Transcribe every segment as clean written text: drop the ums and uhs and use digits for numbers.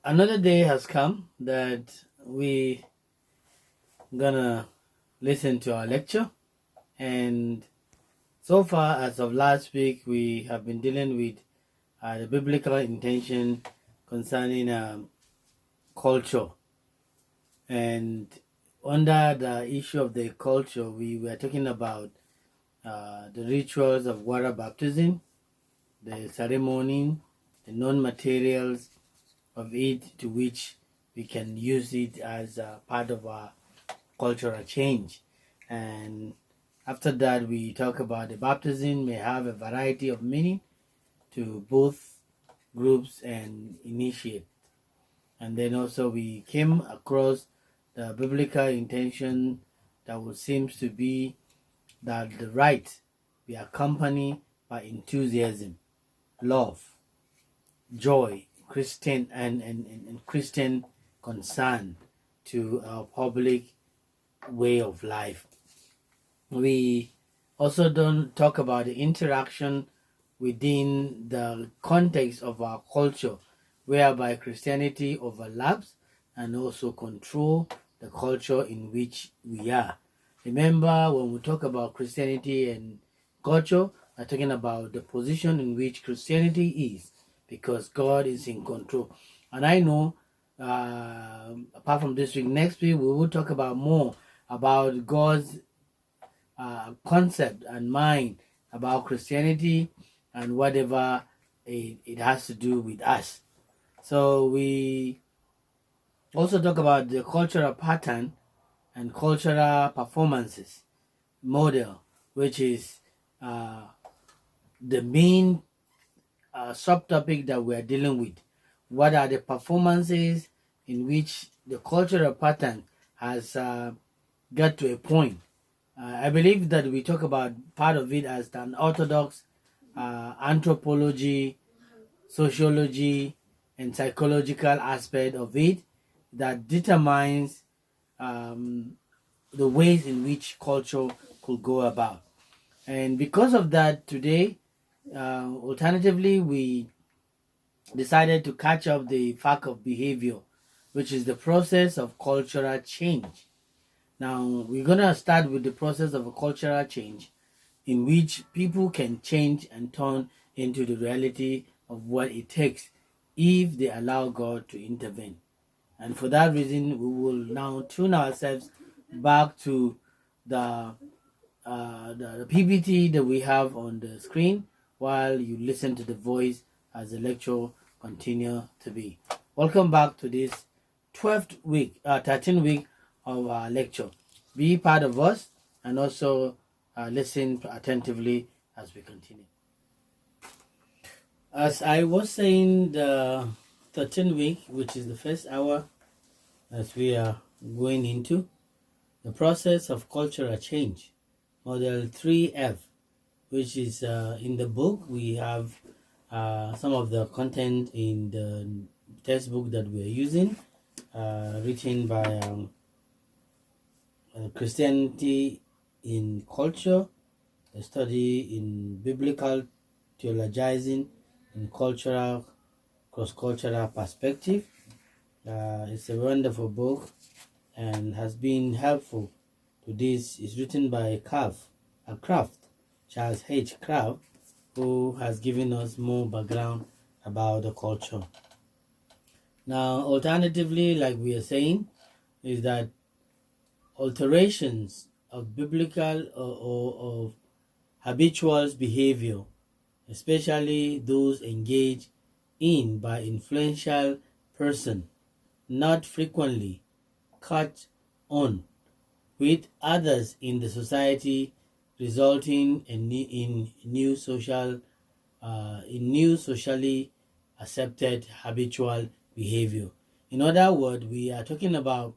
Another day has come that we gonna listen to our lecture, and so far as of last week we have been dealing with the biblical intention concerning culture, and under the issue of the culture we were talking about the rituals of water baptism, the ceremony, the non-materials of it to which we can use it as a part of our cultural change. And after that, we talk about the baptism may have a variety of meaning to both groups and initiate. And then also we came across the biblical intention that would seems to be that the rite be accompanied by enthusiasm, love, joy, Christian and Christian concern to our public way of life. We also don't talk about the interaction within the context of our culture, whereby Christianity overlaps and also control the culture in which we are. Remember, when we talk about Christianity and culture, we're talking about the position in which Christianity is, because God is in control. And I know, apart from this week, next week we will talk about more about God's concept and mind about Christianity and whatever it has to do with us. So we also talk about the cultural pattern and cultural performances model, which is the main subtopic that we are dealing with. What are the performances in which the cultural pattern has got to a point? I believe that we talk about part of it as an orthodox anthropology, sociology, and psychological aspect of it that determines the ways in which culture could go about. And because of that, today, alternatively, we decided to catch up the fact of behavior, which is the process of cultural change. Now, we're going to start with the process of a cultural change in which people can change and turn into the reality of what it takes if they allow God to intervene. And for that reason, we will now tune ourselves back to the, the PPT that we have on the screen while you listen to the voice as the lecture continue to be. Welcome back to this 12th week, 13th week of our lecture. Be part of us and also listen attentively as we continue. As I was saying, the 13th week, which is the first hour, as we are going into the process of cultural change, model 3F, which is in the book. We have some of the content in the textbook that we're using, written by Christianity in Culture, a study in biblical theologizing in cultural, cross-cultural perspective. It's a wonderful book and has been helpful to this. It's written by Kraft, Charles H. Kraft, who has given us more background about the culture. Now, alternatively, like we are saying, is that alterations of biblical or of habitual behavior, especially those engaged in by influential person, not frequently caught on with others in the society, resulting in new socially accepted habitual behavior. In other words, we are talking about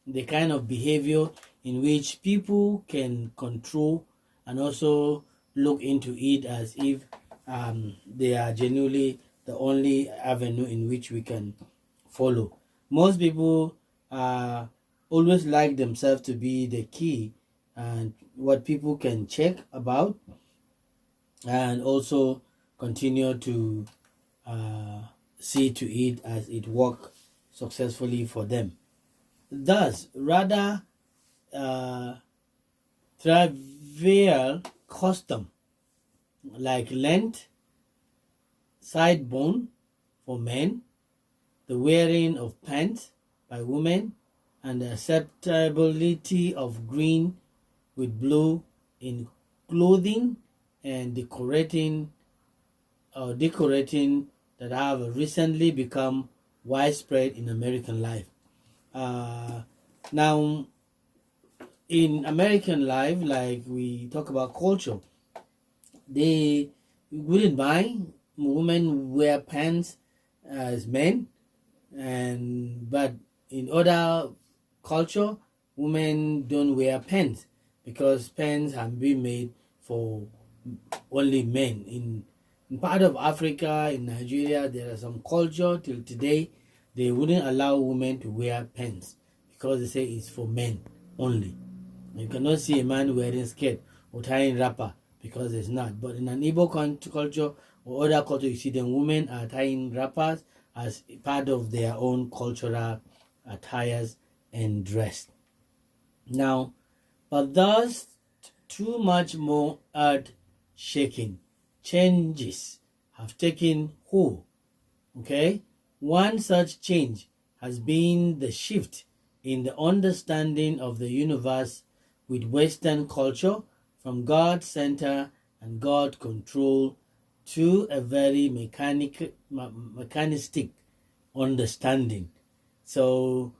the kind of behavior in which people can control and also look into it as if they are genuinely the only avenue in which we can follow. Most people always like themselves to be the key and what people can check about and also continue to see to it as it work successfully for them. Thus, rather trivial custom like length, side bone for men, the wearing of pants by women, and the acceptability of green with blue in clothing and decorating that have recently become widespread in American life. Now, in American life, like we talk about culture, they wouldn't mind women wear pants as men, but in other culture, women don't wear pants because pants have been made for only men. In part of Africa, in Nigeria, there are some culture till today they wouldn't allow women to wear pants because they say it's for men only. You cannot see a man wearing skirt or tying wrapper because it's not. But in an Igbo culture or other culture, you see them women are tying wrappers as part of their own cultural attires and dress. Now, but thus too much more earth-shaking changes have taken hold. Okay, one such change has been the shift in the understanding of the universe with Western culture from God center and God control to a very mechanistic understanding. So,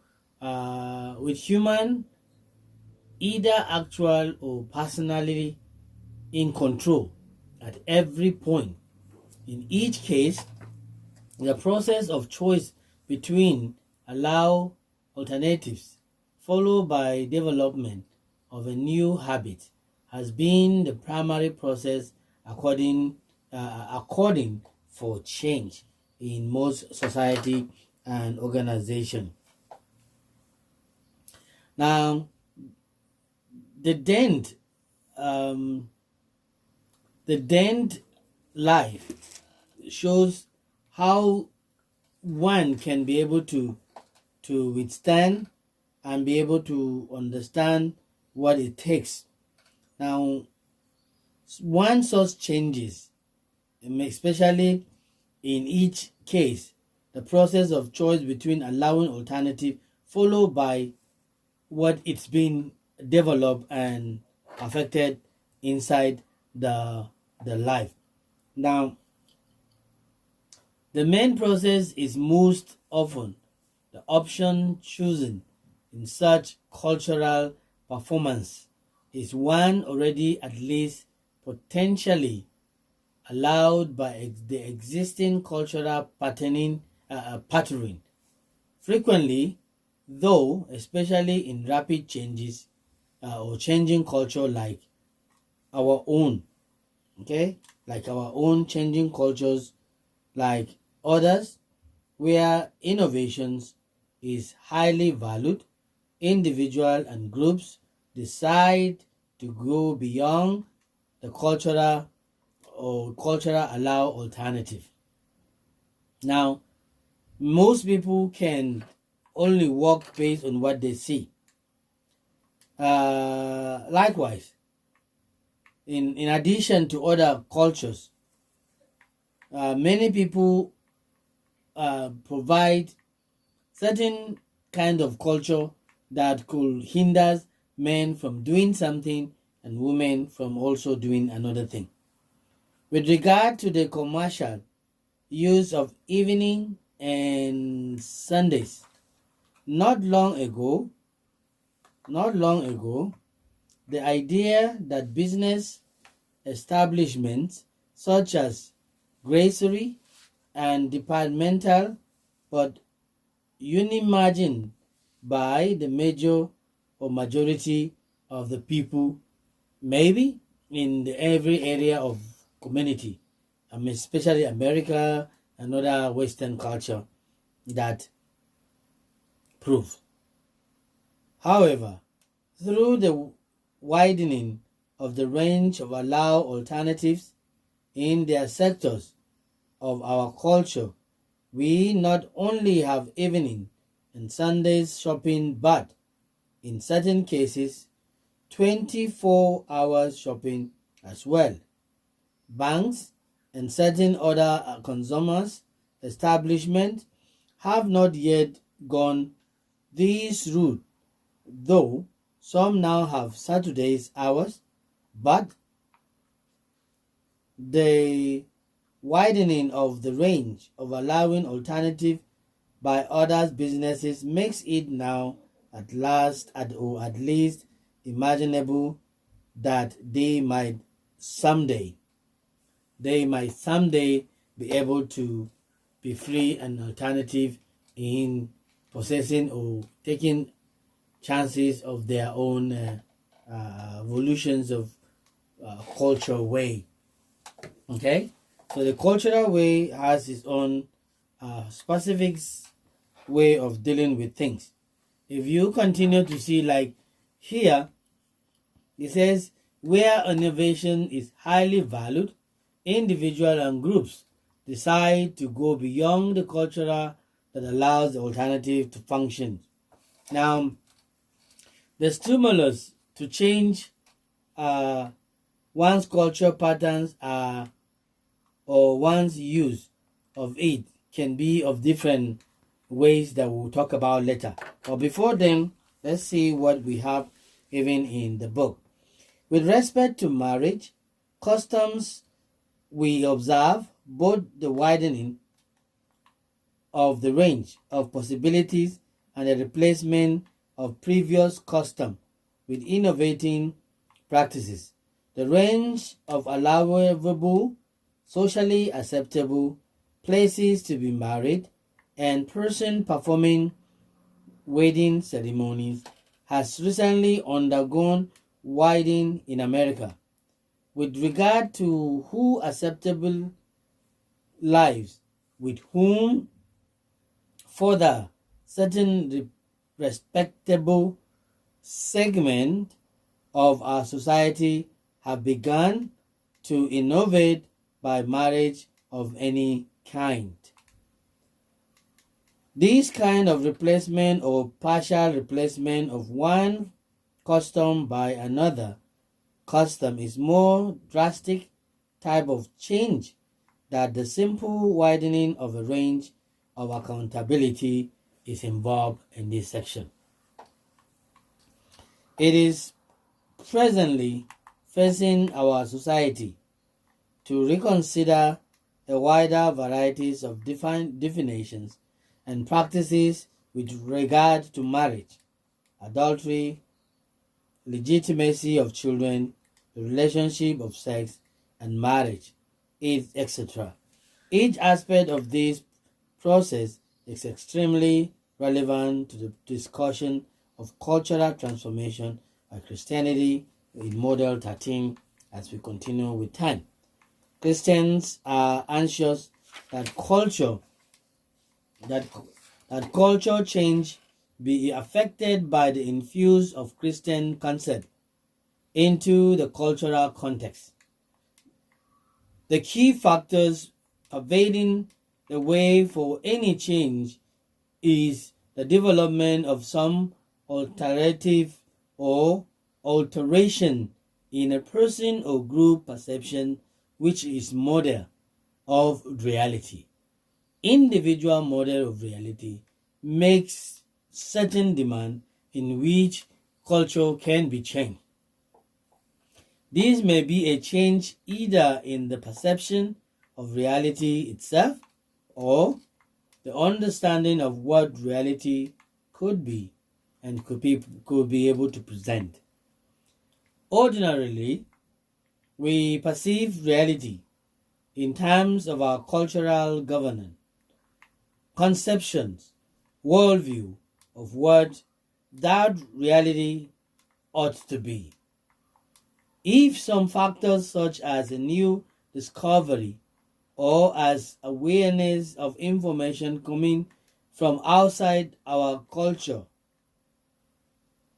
with human either actual or personally in control at every point. In each case, the process of choice between allow alternatives followed by development of a new habit has been the primary process according for change in most society and organization. Now, the dent life shows how one can be able to withstand and be able to understand what it takes. Now, one such changes, especially in each case, the process of choice between allowing alternative followed by what it's been developed and affected inside the life. Now, the main process is most often the option chosen in such cultural performance is one already at least potentially allowed by the existing cultural patterning. Frequently, though, especially in rapid changes or changing culture like our own, okay, like our own changing cultures like others, where innovations is highly valued, individual and groups decide to go beyond the cultural allow alternative. Now, most people can only work based on what they see. Likewise, in addition to other cultures, many people provide certain kind of culture that could hinder men from doing something and women from also doing another thing. With regard to the commercial use of evening and Sundays, not long ago, the idea that business establishments such as grocery and departmental but unimagined by the major or majority of the people, maybe in every area of community, especially America and other Western culture that prove. However, through the widening of the range of allowed alternatives in their sectors of our culture, we not only have evening and Sunday's shopping, but in certain cases, 24 hours shopping as well. Banks and certain other consumers establishments have not yet gone this route, though some now have Saturday's hours, but the widening of the range of allowing alternative by other businesses makes it now or at least imaginable that someday they might someday be able to be free and alternative in possessing or taking chances of their own evolutions of cultural way. Okay, so the cultural way has its own specific way of dealing with things. If you continue to see, like here, it says where innovation is highly valued, individuals and groups decide to go beyond the cultural that allows the alternative to function. Now, the stimulus to change one's cultural patterns or one's use of it can be of different ways that we'll talk about later. But before then, let's see what we have even in the book. With respect to marriage, customs, we observe both the widening of the range of possibilities and the replacement of previous custom with innovating practices. The range of allowable, socially acceptable places to be married and person performing wedding ceremonies has recently undergone widening in America. With regard to who acceptable lives with whom, further certain respectable segment of our society have begun to innovate by marriage of any kind. This kind of replacement or partial replacement of one custom by another custom is more drastic type of change than the simple widening of a range of accountability is involved in this section. It is presently facing our society to reconsider the wider varieties of definitions and practices with regard to marriage, adultery, legitimacy of children, the relationship of sex and marriage, etc. Each aspect of this process is extremely relevant to the discussion of cultural transformation by Christianity in Model 13 as we continue with 10. Christians are anxious that culture change be affected by the infuse of Christian concept into the cultural context. The key factors pervading the way for any change is the development of some alternative or alteration in a person or group perception which is model of reality. Individual model of reality makes certain demand in which culture can be changed. This may be a change either in the perception of reality itself or the understanding of what reality could be and could be able to present. Ordinarily, we perceive reality in terms of our cultural governance, conceptions, worldview of what that reality ought to be. If some factors such as a new discovery or as awareness of information coming from outside our culture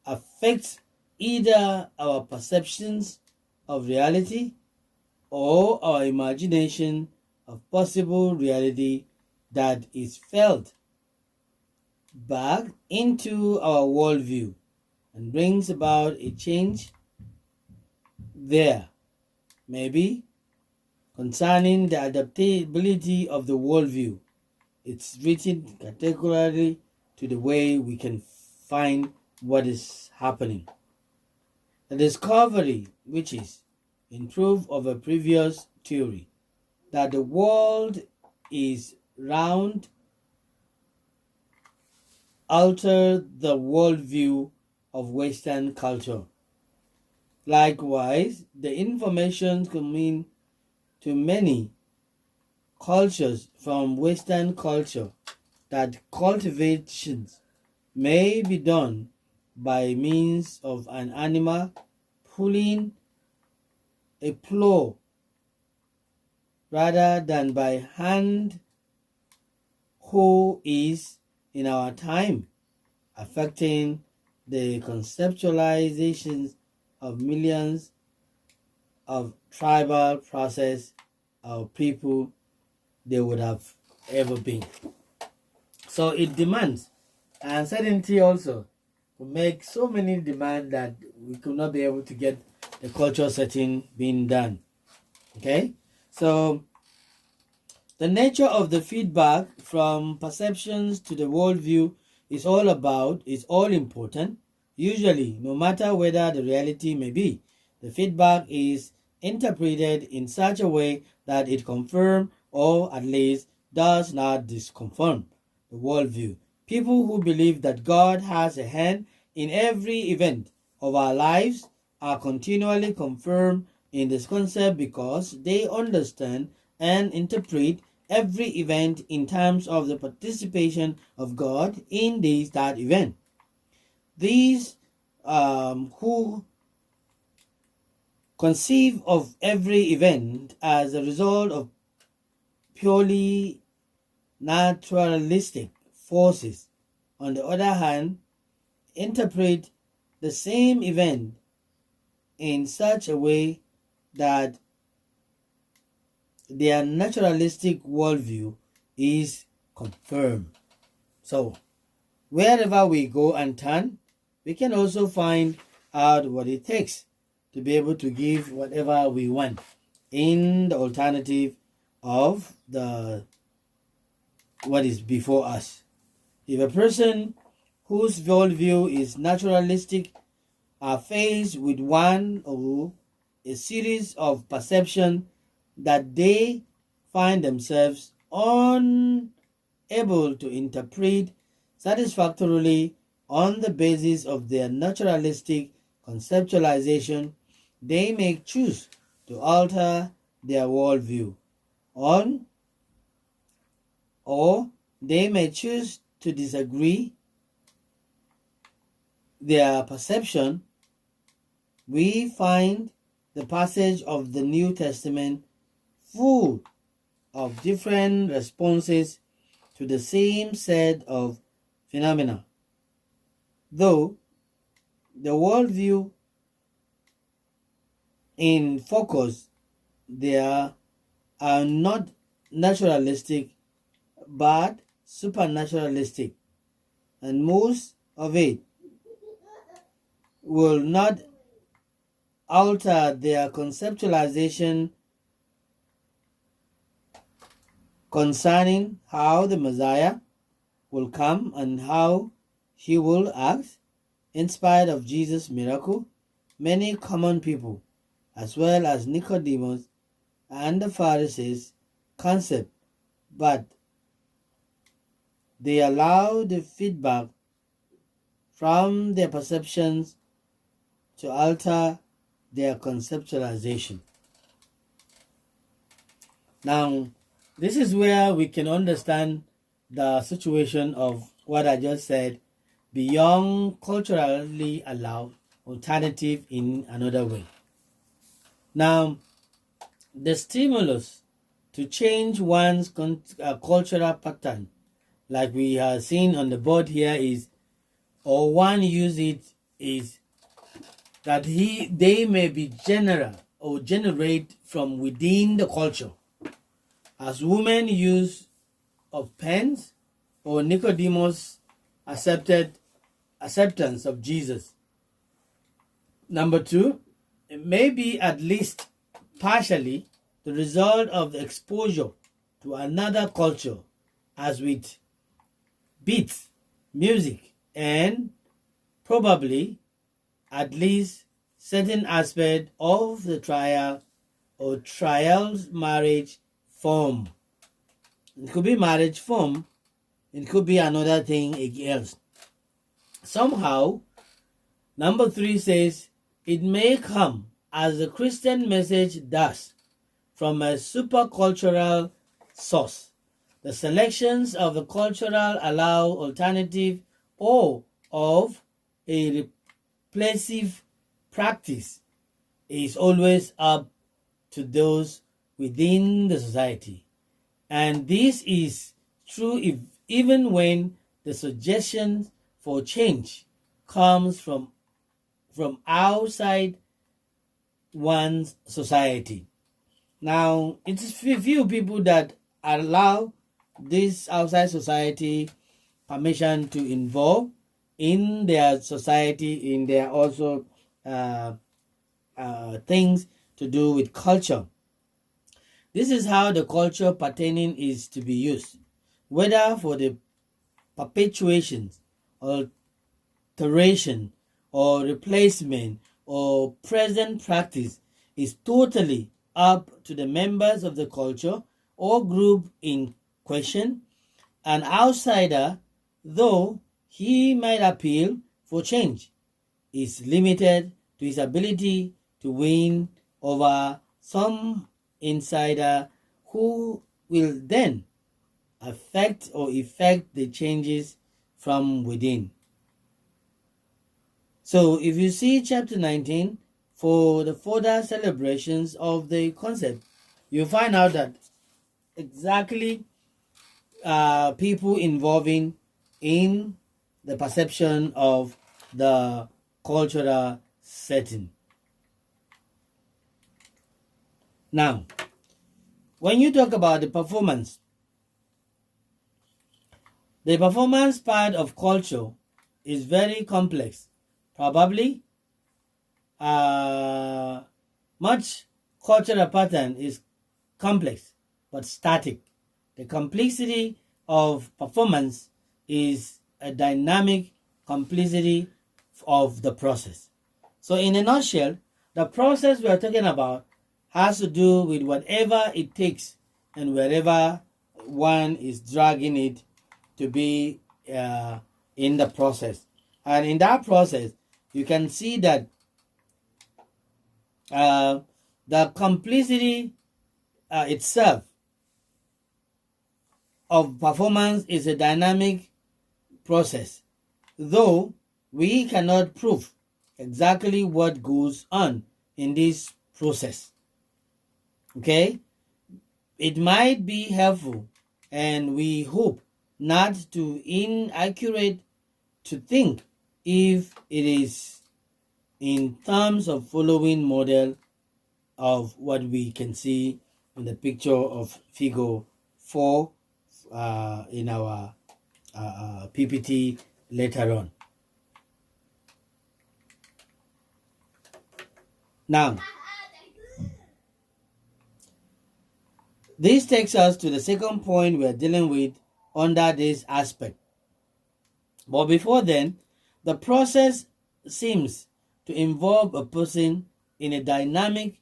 affects either our perceptions of reality or our imagination of possible reality that is felt, back into our worldview and brings about a change there, maybe concerning the adaptability of the worldview. It's written particularly to the way we can find what is happening. The discovery, which is in proof of a previous theory, that the world is round, altered the worldview of Western culture. Likewise, the information coming to many cultures from Western culture that cultivations may be done by means of an animal pulling a plow rather than by hand, who is in our time affecting the conceptualizations of millions of tribal process of people they would have ever been. So it demands uncertainty also to make so many demands that we could not be able to get the cultural setting being done. Okay, so the nature of the feedback from perceptions to the worldview is all important. Usually, no matter whether the reality may be, the feedback is interpreted in such a way that it confirms or at least does not disconfirm the worldview. People who believe that God has a hand in every event of our lives are continually confirmed in this concept because they understand and interpret every event in terms of the participation of God in that event. These who conceive of every event as a result of purely naturalistic forces, on the other hand, interpret the same event in such a way that their naturalistic worldview is confirmed. So, wherever we go and turn, we can also find out what it takes to be able to give whatever we want in the alternative of the what is before us. If a person whose worldview is naturalistic are faced with one or a series of perceptions that they find themselves unable to interpret satisfactorily on the basis of their naturalistic conceptualization, they may choose to alter their worldview or they may choose to disagree their perception. We find the passage of the New Testament full of different responses to the same set of phenomena. Though the worldview in focus there are not naturalistic but supernaturalistic, and most of it will not alter their conceptualization concerning how the Messiah will come and how he will act. In spite of Jesus' miracle, many common people, as well as Nicodemus and the Pharisees, concept, but they allow the feedback from their perceptions to alter their conceptualization. Now, this is where we can understand the situation of what I just said beyond culturally allowed alternative in another way. Now, the stimulus to change one's cultural pattern, like we have seen on the board here, is, or one use it, is that they may be general or generate from within the culture. As women use of pens, or Nicodemus acceptance of Jesus. Number two, it may be at least partially the result of the exposure to another culture, as with beats, music, and probably at least certain aspect of the trial or trials marriage form. It could be marriage form, it could be another thing else. Somehow, number three says it may come as the Christian message does from a supercultural source. The selections of the cultural allow alternative or of a replacive practice is always up to those within the society. And this is true even when the suggestion for change comes from outside one's society. Now, it's few people that allow this outside society permission to involve in their society, in their also things to do with culture. This is how the culture pertaining is to be used, whether for the perpetuation, alteration, or replacement, or present practice is totally up to the members of the culture or group in question. An outsider, though he might appeal for change, is limited to his ability to win over some insider who will then affect or effect the changes from within. So if you see chapter 19, for the further celebrations of the concept, you find out that exactly people involving in the perception of the cultural setting. Now, when you talk about the performance part of culture is very complex. Probably much cultural pattern is complex but static. The complexity of performance is a dynamic complexity of the process. So in a nutshell, the process we are talking about has to do with whatever it takes and wherever one is dragging it to be in the process. And in that process, you can see that the complexity itself of performance is a dynamic process, though we cannot prove exactly what goes on in this process. Okay? It might be helpful, and we hope not to inaccurate to think if it is in terms of following model of what we can see in the picture of figure 4 in our PPT later on. Now, this takes us to the second point we are dealing with under this aspect. But before then, the process seems to involve a person in a dynamic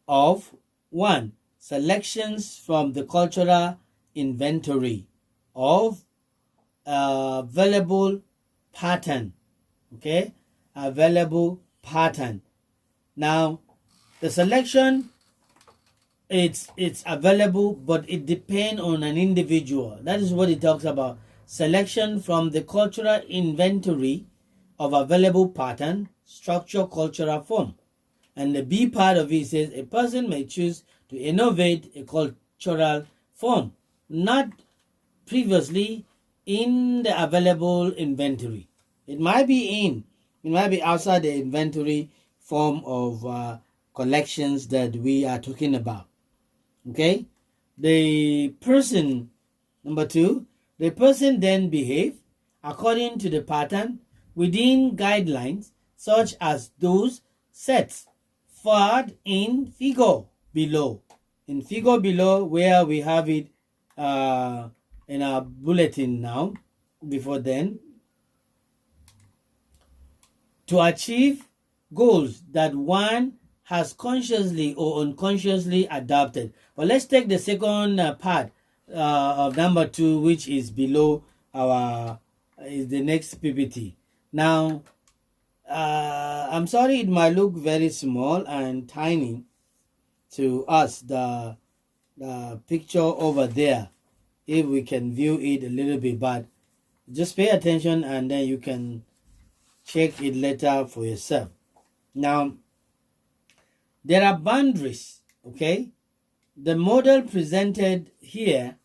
of 1. Selections from the cultural inventory of available pattern. Okay? Available pattern. Now, the selection, it's available, but it depends on an individual. That is what it talks about. Selection from the cultural inventory of available pattern, structure, cultural form. And the B part of it says a person may choose to innovate a cultural form not previously in the available inventory. It might be outside the inventory form of collections that we are talking about. Okay? The person, number 2, the person then behave according to the pattern within guidelines such as those set forth in figure below. In figure below, where we have it in our bulletin now, before then, to achieve goals that one has consciously or unconsciously adopted. But let's take the second part of number 2, which is below our is the next PPT. Now, I'm sorry it might look very small and tiny to us, the picture over there, if we can view it a little bit, but just pay attention and then you can check it later for yourself. Now, there are boundaries, okay? The model presented here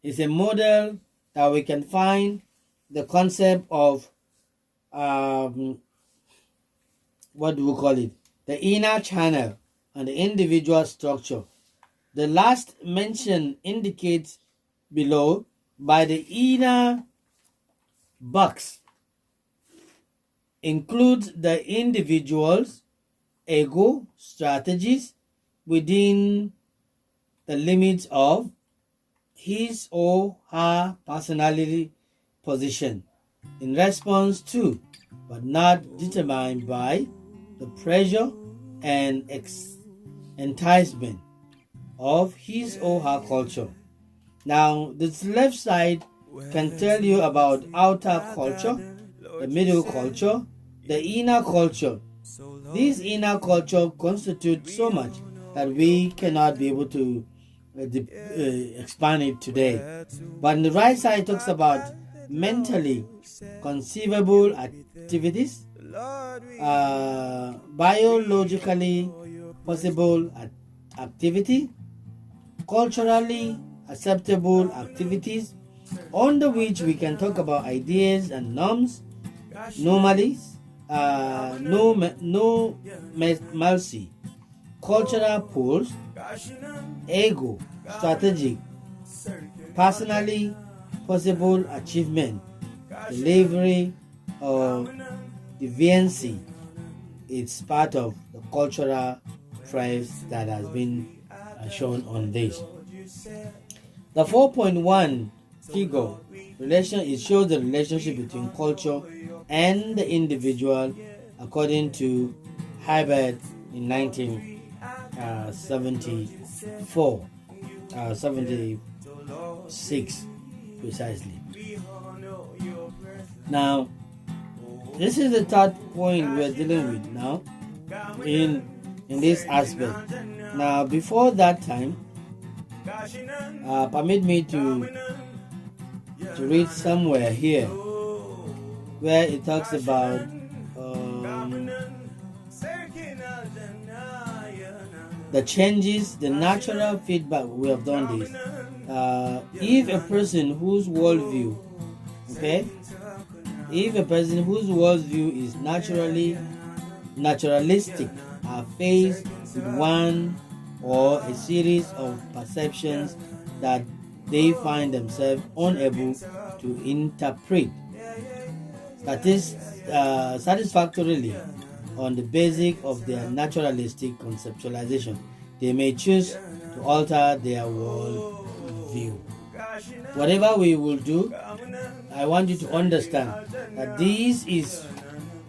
is a model that we can find the concept of, what do we call it? The inner channel and the individual structure. The last mention indicates below by the inner box includes the individual's ego strategies within the limits of his or her personality position in response to, but not determined by, the pressure and enticement of his or her culture. Now, this left side can tell you about outer culture, the middle culture, the inner culture. This inner culture constitutes so much that we cannot be able to expand it today. But on the right side talks about mentally conceivable activities, biologically possible activity, culturally acceptable activities, under which we can talk about ideas and norms, normalities, no mercy, cultural poles, ego, strategic, personally possible achievement, delivery, or deviancy. It's part of the cultural phrase that has been shown on this. The 4.1 figure it shows the relationship between culture and the individual according to Herbert in 76 precisely. Now, this is the third point we're dealing with now in this aspect. Now, before that time, permit me to read somewhere here where it talks about the changes, the natural feedback. We have done this. If a person whose worldview, is naturalistic, are faced with one or a series of perceptions that they find themselves unable to interpret satisfactorily on the basis of their naturalistic conceptualization, they may choose to alter their world view. Whatever we will do, I want you to understand that this is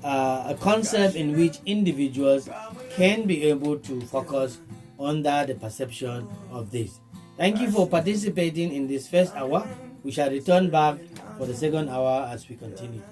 a concept in which individuals can be able to focus under the perception of this. Thank you for participating in this first hour. We shall return back for the second hour as we continue.